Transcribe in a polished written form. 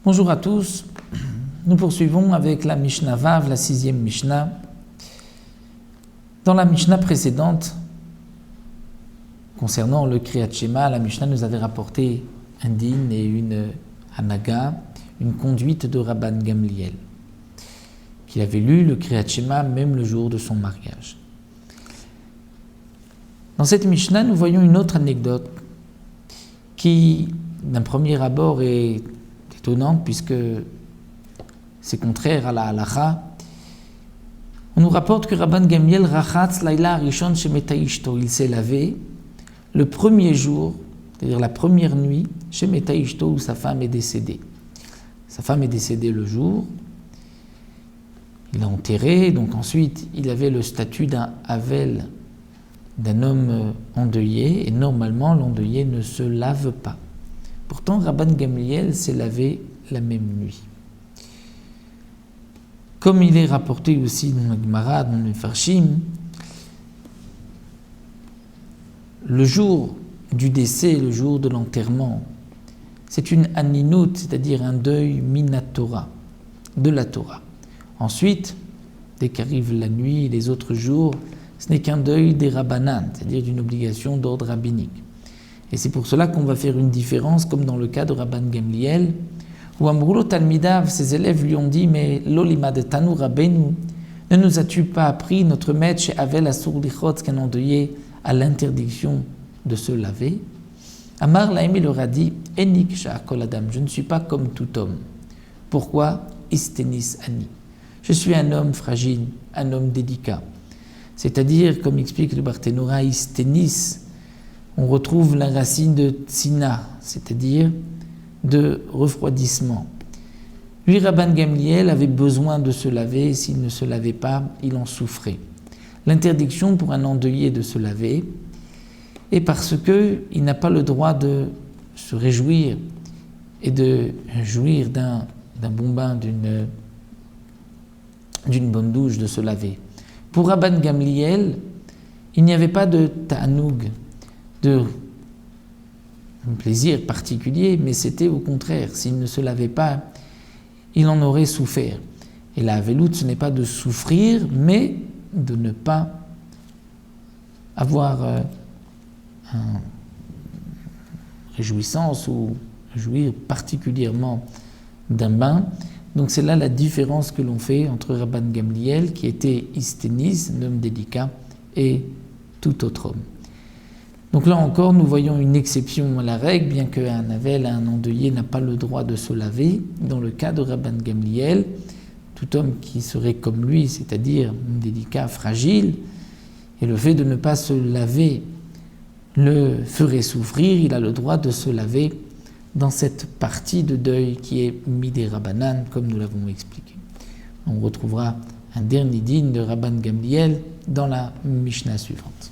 Bonjour à tous, nous poursuivons avec la Mishnah Vav, la 6e Mishnah. Dans la Mishnah précédente, concernant le Kriyat Shema, la Mishnah nous avait rapporté un din et une hanaga, une conduite de Rabban Gamliel, qui avait lu le Kriyat Shema même le jour de son mariage. Dans cette Mishnah, nous voyons une autre anecdote qui, d'un premier abord, est étonnante puisque c'est contraire à la halacha. On nous rapporte que Rabban Gamliel rachatz laila rishon shemeta ishto, il s'est lavé le premier jour, c'est-à-dire la première nuit, shemeta ishto, où sa femme est décédée. Sa femme est décédée le jour, il l'a enterrée, donc ensuite il avait le statut d'un havel, d'un homme endeuillé, et normalement l'endeuillé ne se lave pas. Pourtant, Rabban Gamliel s'est lavé la même nuit. Comme il est rapporté aussi dans la Gemara, dans le Farshim, le jour du décès, le jour de l'enterrement, c'est une aninout, c'est-à-dire un deuil minatora, de la Torah. Ensuite, dès qu'arrive la nuit et les autres jours, ce n'est qu'un deuil des rabbanan, c'est-à-dire d'une obligation d'ordre rabbinique. Et c'est pour cela qu'on va faire une différence, comme dans le cas de Rabban Gamliel, où Amrulo Talmidav, ses élèves lui ont dit, mais l'olima de Tanu Rabbeinu, ne nous as-tu pas appris, notre maître chez Avel Asur Lichot, qu'un endeuillé à l'interdiction de se laver? Amar Laimi leur a dit, Enik Sha'akol Adam, je ne suis pas comme tout homme. Pourquoi? Istenis Ani. Je suis un homme fragile, un homme délicat. C'est-à-dire, comme explique le Barthénora, Istenis, on retrouve la racine de tsina, c'est-à-dire de refroidissement. Lui, Rabban Gamliel avait besoin de se laver, et s'il ne se lavait pas, il en souffrait. L'interdiction pour un endeuillé de se laver est parce qu'il n'a pas le droit de se réjouir et de jouir d'un bon bain, d'une bonne douche, de se laver. Pour Rabban Gamliel, il n'y avait pas de ta'anoug, de un plaisir particulier, mais c'était au contraire. S'il ne se lavait pas, il en aurait souffert. Et la veloute, ce n'est pas de souffrir, mais de ne pas avoir une réjouissance ou jouir particulièrement d'un bain. Donc c'est là la différence que l'on fait entre Rabban Gamliel, qui était Istenis, un homme délicat, et tout autre homme. Donc là encore, nous voyons une exception à la règle, bien qu'un havel, un endeuillé, n'a pas le droit de se laver. Dans le cas de Rabban Gamliel, tout homme qui serait comme lui, c'est-à-dire délicat, fragile, et le fait de ne pas se laver le ferait souffrir, il a le droit de se laver dans cette partie de deuil qui est midé Rabbanan, comme nous l'avons expliqué. On retrouvera un dernier din de Rabban Gamliel dans la Mishnah suivante.